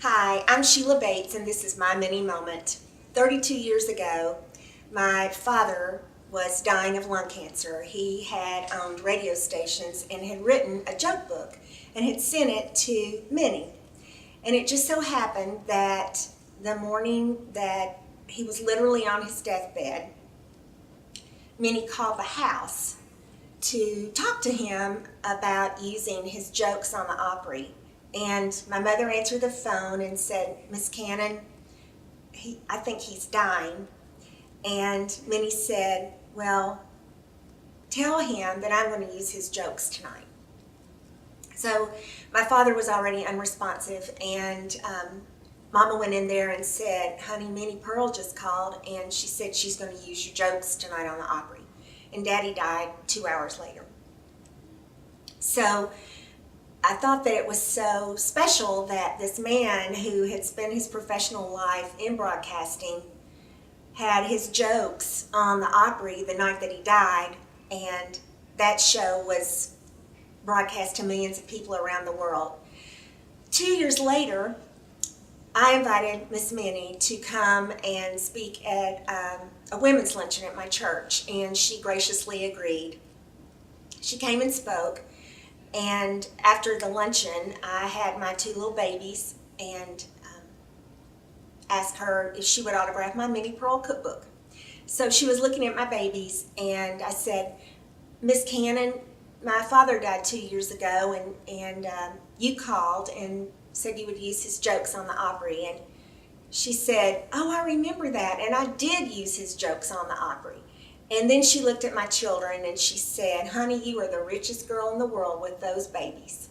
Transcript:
Hi, I'm Sheila Bates, and this is my mini moment. 32 years ago, my father was dying of lung cancer. He had owned radio stations and had written a joke book and had sent it to Minnie. And it just so happened that the morning that he was literally on his deathbed, Minnie called the house to talk to him about using his jokes on the Opry. And my mother answered the phone and said, "Miss Cannon, I think he's dying." And Minnie said, "Well, tell him that I'm going to use his jokes tonight." So my father was already unresponsive, and Mama went in there and said, "Honey, Minnie Pearl just called, and she said she's going to use your jokes tonight on the Opry." And Daddy died 2 hours later. So I thought that it was so special that this man who had spent his professional life in broadcasting had his jokes on the Opry the night that he died, and that show was broadcast to millions of people around the world. 2 years later, I invited Miss Minnie to come and speak at a women's luncheon at my church, and she graciously agreed. She came and spoke, and after the luncheon, I had my two little babies and asked her if she would autograph my Minnie Pearl cookbook. So she was looking at my babies, and I said, "Miss Cannon, my father died 2 years ago, and you called and said you would use his jokes on the Opry." And she said, "Oh, I remember that, and I did use his jokes on the Opry." And then she looked at my children and she said, "Honey, you are the richest girl in the world with those babies."